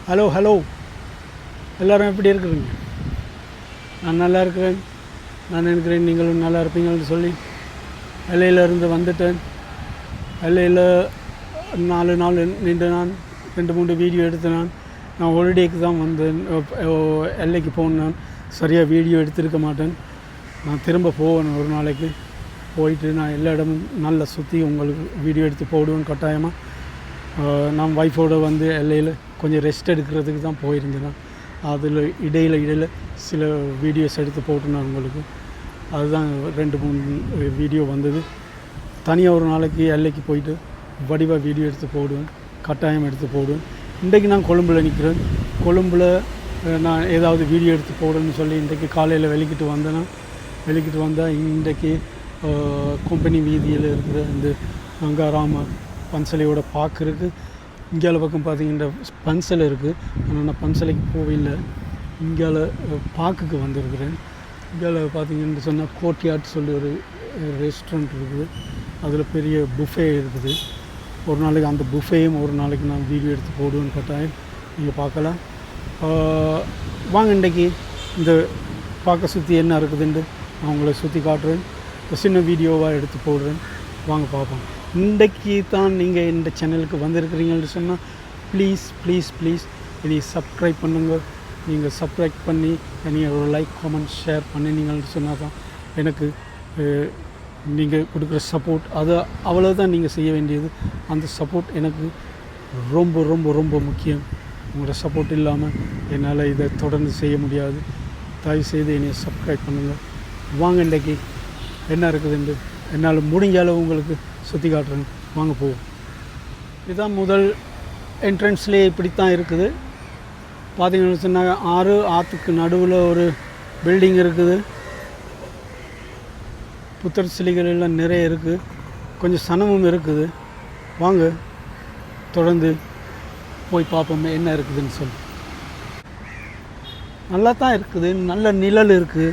Hello hello எல்லோரும் எப்படி இருக்கிறீங்க? நான் நல்லா இருக்கிறேன். நான் நினைக்கிறேன் நீங்களும் நல்லா இருப்பீங்கன்னு சொல்லி எல்லையிலேருந்து வந்துட்டேன். எல்லையில் 4 நாள் நின்று நான் 2-3 வீடியோ எடுத்து நான் ஹாலிடேக்கு தான் வந்தேன். எல்லைக்கு போனேன். சரியாக வீடியோ எடுத்திருக்க மாட்டேன். நான் திரும்ப போவேன். ஒரு நாளைக்கு போயிட்டு நான் எல்லா இடமும் நல்லா சுற்றி உங்களுக்கு வீடியோ எடுத்து போடுவேன் கட்டாயமாக. நான் ஒய்ஃபோடு வந்து எல்லையில் கொஞ்சம் ரெஸ்ட் எடுக்கிறதுக்கு தான் போயிருந்தேன். அதில் இடையில் சில வீடியோஸ் எடுத்து போட்டுனேன் உங்களுக்கு. அதுதான் 2-3 வீடியோ வந்தது. தனியாக ஒரு நாளைக்கு எல்லைக்கு போயிட்டு வடிவாக வீடியோ எடுத்து போடுவேன், கட்டாயம் எடுத்து போடுவேன். இன்றைக்கு நான் கொழும்பில் நிற்கிறேன். கொழும்பில் நான் ஏதாவது வீடியோ எடுத்து போடணும்னு சொல்லி இன்றைக்கு காலையில் வெளிக்கிட்டு வந்தால் இன்றைக்கு கம்பெனி வீதியில் இருக்கிற இந்த கங்காராம பன்சலையோட பார்க் இருக்குது. இங்கால பக்கம் பார்த்திங்கன்னா பன்சலை இருக்குது. ஆனால் நான் பன்சலைக்கு போகவில்லை. இங்கால பார்க்குக்கு வந்திருக்கிறேன். இங்கால பார்த்திங்கன்னு சொன்னால் கோர்ட்யார்ட் சொல்லி ஒரு ரெஸ்டாரண்ட் இருக்குது. அதில் பெரிய புஃபே இருக்குது. ஒரு நாளைக்கு அந்த புஃபேயும் ஒரு நாளைக்கு நான் வீடியோ எடுத்து போடுவேன்னு கட்டாயம் நீங்கள் பார்க்கலாம். வாங்க இன்றைக்கி இந்த பார்க்க சுற்றி என்ன இருக்குதுன்ட்டு நான் உங்களை சுற்றி காட்டுறேன். சின்ன வீடியோவாக எடுத்து போடுறேன். வாங்க பார்ப்போம். இன்றைக்கி தான் நீங்கள் இந்த சேனலுக்கு வந்திருக்கிறீங்கன்னு சொன்னால் ப்ளீஸ் இனி சப்ஸ்கிரைப் பண்ணுங்கள். நீங்கள் சப்ஸ்கிரைப் பண்ணி நீங்கள் ஒரு லைக் கமெண்ட் ஷேர் பண்ணினீங்கன்னு சொன்னால் தான் எனக்கு நீங்கள் கொடுக்குற சப்போர்ட் அது அவ்வளோதான் நீங்கள் செய்ய வேண்டியது. அந்த சப்போர்ட் எனக்கு ரொம்ப ரொம்ப ரொம்ப முக்கியம். உங்களோட சப்போர்ட் இல்லாமல் என்னால் இதை தொடர்ந்து செய்ய முடியாது. தயவுசெய்து என்னை சப்ஸ்கிரைப் பண்ணுங்கள். வாங்க இன்றைக்கி என்ன இருக்குதுன்னு என்னால் முடிஞ்ச அளவு உங்களுக்கு சுற்றி காட்டுறேன். வாங்க போவோம். இதுதான் முதல் என்ட்ரன்ஸ்லேயே இப்படித்தான் இருக்குது. பார்த்தீங்கன்னு சொன்னால் ஆற்றுக்கு நடுவில் ஒரு பில்டிங் இருக்குது. புத்தர் சிலைகள் எல்லாம் நிறைய இருக்குது. கொஞ்சம் சனமும் இருக்குது. வாங்க தொடர்ந்து போய் பார்ப்போமே என்ன இருக்குதுன்னு சொல்லி. நல்லா தான் இருக்குது. நல்ல நிழல் இருக்குது.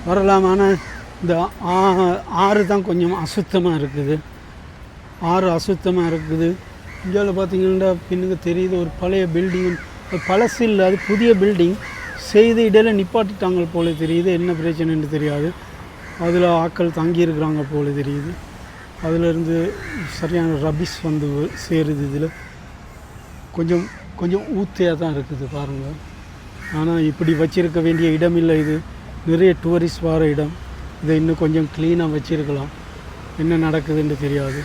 வரலாம். ஆனால் இந்த ஆறு தான் கொஞ்சம் அசுத்தமாக இருக்குது. இங்கே பார்த்தீங்கன்னா பின்னுக்கு தெரியுது ஒரு பழைய பில்டிங். பழசு இல்லை, அது புதிய பில்டிங் செய்து இடையில நிப்பாட்டிட்டாங்க போல தெரியுது. என்ன பிரச்சனைன்னு தெரியாது. அதில் ஆட்கள் தங்கியிருக்கிறாங்க போல தெரியுது. அதிலிருந்து சரியான ரபிஷ் வந்து சேருது. இதில் கொஞ்சம் ஊத்தையாக தான் இருக்குது பாருங்கள். ஆனால் இப்படி வச்சிருக்க வேண்டிய இடம் இல்லை. இது நிறைய டூரிஸ்ட் வர இடம். இதை இன்னும் கொஞ்சம் க்ளீனாக வச்சுருக்கலாம். என்ன நடக்குதுன்னு தெரியாது.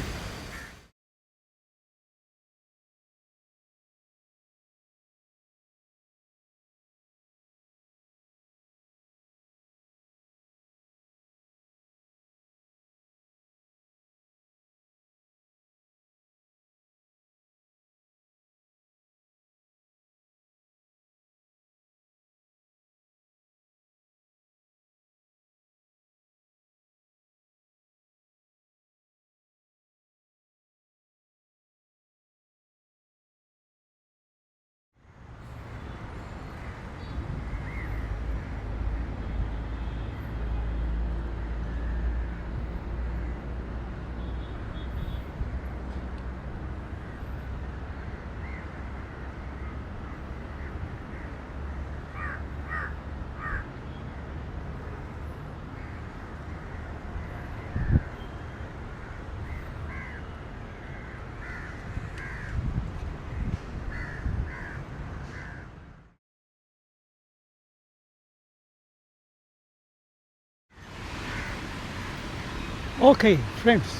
ஓகே ஃப்ரெண்ட்ஸ்,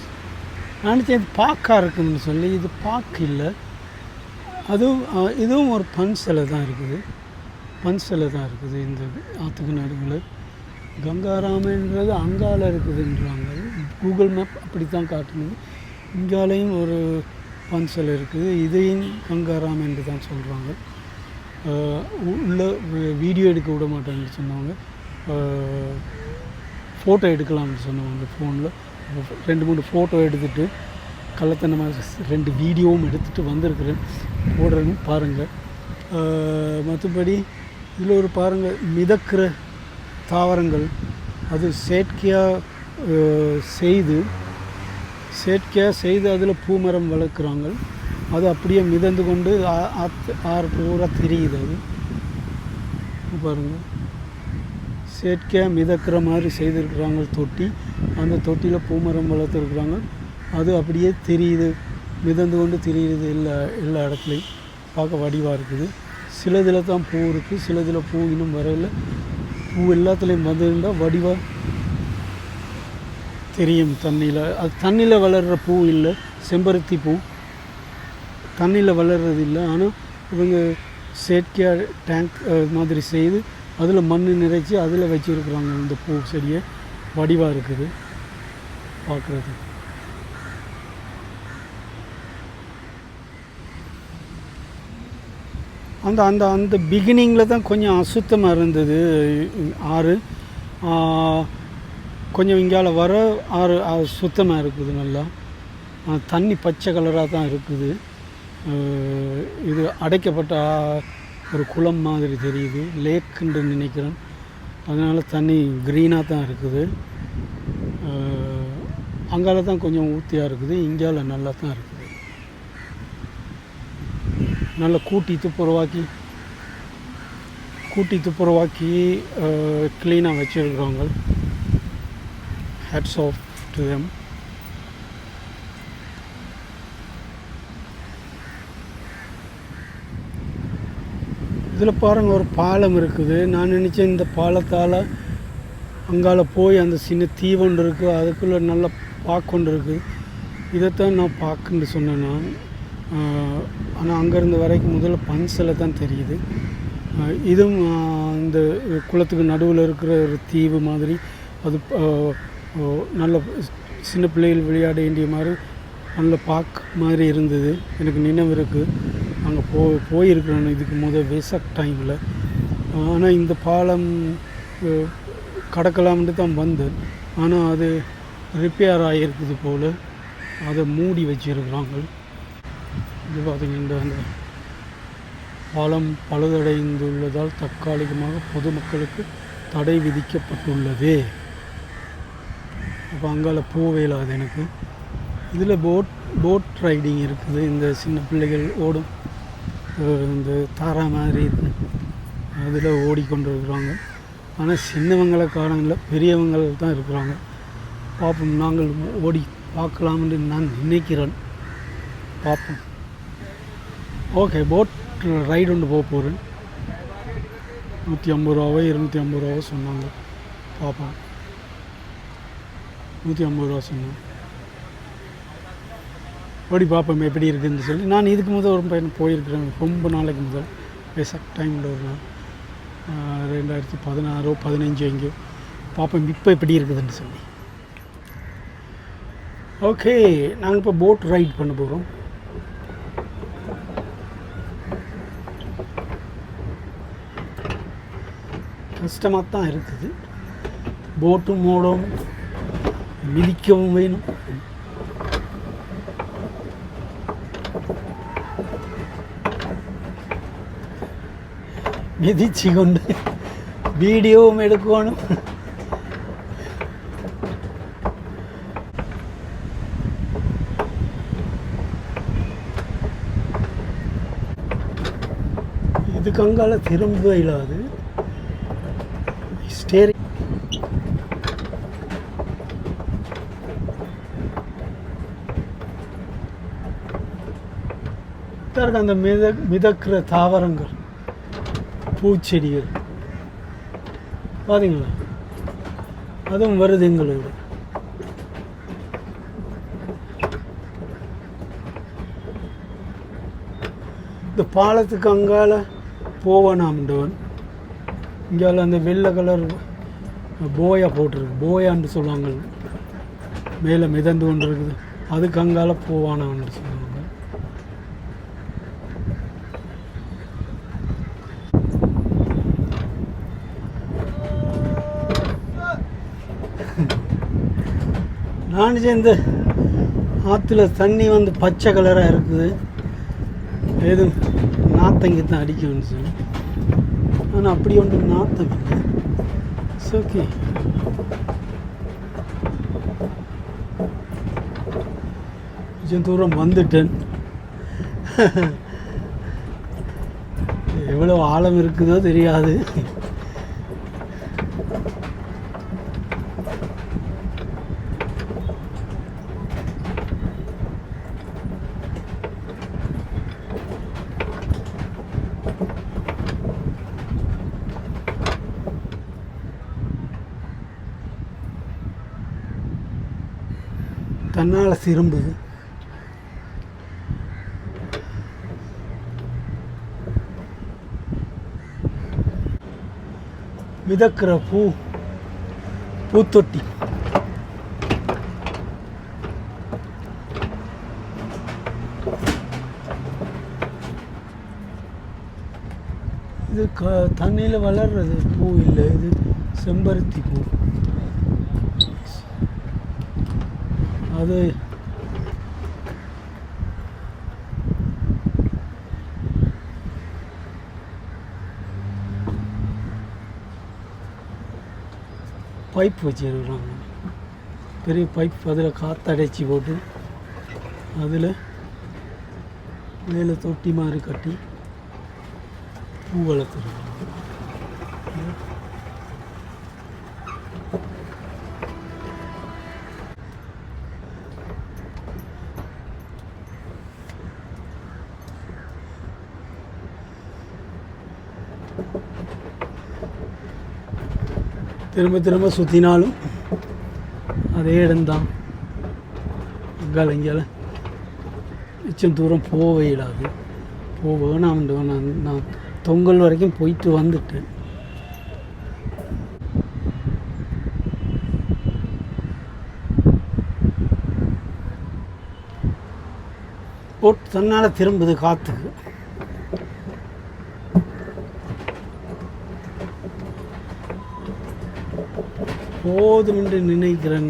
நினச்சேன் இது பார்க்காக இருக்குதுன்னு சொல்லி. இது பார்க்க இல்லை. இதுவும் ஒரு பன்சலை தான் இருக்குது. இந்த ஆற்றுக்கு நடுவில் கங்காராமன்றது அங்கால இருக்குதுன்றாங்க. கூகுள் மேப் அப்படி தான் காட்டுனது. இங்காலையும் ஒரு பன்சலை இருக்குது. இதையும் கங்காராம் என்று தான் சொல்கிறாங்க. உள்ள வீடியோ எடுக்க விட மாட்டேன்னு சொன்னாங்க. ஃபோட்டோ எடுக்கலாம்னு சொன்னாங்க. ஃபோனில் 2-3 ஃபோட்டோ எடுத்துகிட்டு கள்ளத்தனமாக 2 வீடியோவும் எடுத்துகிட்டு வந்திருக்கிறேன். போடுறேன்னு பாருங்கள். மற்றபடி இதில் ஒரு பாருங்கள், மிதக்கிற தாவரங்கள். அது செயற்கையாக செய்து அதில் பூமரம் வளர்க்குறாங்க. அது அப்படியே மிதந்து கொண்டு ஆறு பூரா தெரியுது. அது பாருங்கள், செயற்கையாக மிதக்கிற மாதிரி செய்திருக்கிறாங்க தொட்டி. அந்த தொட்டியில் பூமரம் வளர்த்துருக்குறாங்க. அது அப்படியே தெரியுது, மிதந்து கொண்டு தெரியுது எல்லா இடத்துலையும். பார்க்க வடிவாக இருக்குது. சிலதில் தான் பூ இருக்குது, சிலதில் பூ இன்னும் வரையில். பூ எல்லாத்துலேயும் வந்துருந்தால் வடிவாக தெரியும் தண்ணியில். அது தண்ணியில் வளர்கிற பூ இல்லை, செம்பருத்தி பூ தண்ணியில் வளர்கிறது இல்லை. ஆனால் இவங்க செயற்கையாக டேங்க் மாதிரி செய்து அதில் மண் நிறைச்சி அதில் வச்சுருக்குறாங்க. இந்த பூ செடியை வடிவாக இருக்குது பார்க்குறது. அந்த அந்த அந்த பிகினிங்கில் தான் கொஞ்சம் அசுத்தமாக இருந்தது ஆறு. கொஞ்சம் இங்கால வர ஆறு சுத்தமாக இருக்குது. நல்லா தண்ணி பச்சை கலராக தான் இருக்குது. இது அடைக்கப்பட்ட ஒரு குளம் மாதிரி தெரியுது, லேக்குன்னு நினைக்கிறேன். அதனால் தண்ணி க்ரீனாக தான் இருக்குது. அங்கால தான் கொஞ்சம் ஊற்றியாக இருக்குது, இங்கால நல்லா தான் இருக்குது. நல்லா கூட்டி துப்புரவாக்கி க்ளீனாக வச்சுருக்குறாங்க. Hats off to them. இதில் பாருங்கள், ஒரு பாலம் இருக்குது. நான் நினச்சேன் இந்த பாலத்தால் அங்கால போய் அந்த சின்ன தீவொன்று இருக்குது, அதுக்குள்ளே நல்லா பார்க்கொண்டு இருக்குது. இதைத்தான் நான் பார்க்குன்னு சொன்னேன் நான். ஆனால் அங்கேருந்து வரைக்கும் முதல்ல பன்சில் தான் தெரியுது. இதுவும் இந்த குளத்துக்கு நடுவில் இருக்கிற ஒரு தீவு மாதிரி. அது நல்ல சின்ன பிள்ளைகள் விளையாட வேண்டிய மாதிரி நல்ல பார்க்க மாதிரி இருந்தது. எனக்கு நினைவு இருக்குது, அங்கே போயிருக்கிறேன் இதுக்கு வெசக் டைமில். ஆனால் இந்த பாலம் கடக்கலாம்னு தான் வந்தேன். ஆனால் அது ரிப்பேர் ஆகியிருக்குது போல், அதை மூடி வச்சுருக்குறாங்க. இது பார்த்திங்கன்னா அந்த பாலம் பழுதடைந்துள்ளதால் தற்காலிகமாக பொதுமக்களுக்கு தடை விதிக்கப்பட்டுள்ளது. அப்போ அங்கால போவேலாது எனக்கு. இதில் போட் ரைடிங் இருக்குது. இந்த சின்ன பிள்ளைகள் ஓடும் இந்த தாரா மாதிரி அதில் ஓடிக்கொண்டு இருக்கிறாங்க. ஆனால் சின்னவங்களை காரணங்கள பெரியவங்கள் தான் இருக்கிறாங்க. பார்ப்போம், நாங்கள் ஓடி பார்க்கலாம்னு நான் நினைக்கிறேன். பார்ப்போம். ஓகே, போட் ரைடு ஒன்று போகிறேன். 150 ரூபாவோ 250 ரூபாவோ சொன்னாங்க. பார்ப்போம். 150 ரூபா சொன்னாங்க. ஓடி பார்ப்போம் எப்படி இருக்குதுன்னு சொல்லி. நான் இதுக்கு முதல் ஒரு பையன் போயிருக்கிறேன், ரொம்ப நாளைக்கு முதல், வெசக் டைமில் ஒரு நாள் 2016 15 எங்கேயோ. பார்ப்போம் இப்போ எப்படி இருக்குதுன்னு சொல்லி. ஓகே, நாங்கள் இப்போ போட் ரைட் பண்ண போகிறோம். கஷ்டமாக தான் இருக்குது. போட்டும் ஓடும், மிதிக்கவும் வேணும். மிதிச்சு கொண்டு வீடியோவும் எடுக்கணும். இதுக்கு அங்கால திரும்ப இல்லாது ஸ்டேரிங். அந்த மிதக்கிற தாவரங்கள், பூச்செடிகள் பார்த்தீங்களா, அதுவும் வருது எங்களோட. இந்த பாலத்துக்கு அங்கால போவானாம்ன்றவன். இங்கால அந்த வெள்ளை கலர் போயா போட்டிருக்கு, போயான்னு சொல்லுவாங்க, மேலே மிதந்து கொண்டு இருக்குது. அதுக்கு அங்கால போவானான்னு சொல்லுவாங்க. நான் இந்த ஆற்றுல தண்ணி வந்து பச்சை கலராக இருக்குது, எதுவும் நாத்தங்கி தான் அடிக்கும்னு சொல்லி. ஆனால் அப்படி ஒன்று நாத்தம் இல்லை. It's okay. கொஞ்சம் தூரம் வந்துட்டேன். எவ்வளோ ஆழம் இருக்குதோ தெரியாது. தன்னால் திரும்புது. மிதக்கிற பூத்தொட்டி. இது தண்ணியில் வளர்றது பூ இல்லை, இது செம்பருத்தி பூ. அது பைப் வச்சுருக்குறாங்க, பெரிய பைப். அதில் காற்றடைச்சி போட்டு அதில் மேலே தொட்டி மாதிரி கட்டி பூ வளர்த்துருக்காங்க. திரும்ப திரும்ப சுற்றினாலும் அதே இடம்தான். அங்கால இங்கால மிச்சம் தூரம் போக இடாது. நான் தொங்கல் வரைக்கும் போயிட்டு வந்துட்டேன். போட்டு தன்னால் திரும்புது காற்றுக்கு. போதும் என்று நினைக்கிறேன்.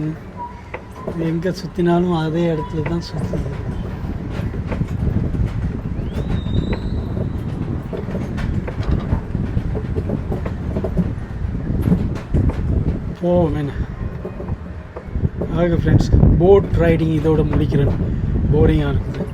எங்கே சுற்றினாலும் அதே இடத்துல தான் சுற்றுது. போவோம் என்ன. ஆக ஃப்ரெண்ட்ஸ், போட் ரைடிங் இதோட முடிக்கிறேன். போரிங்காக இருக்குது.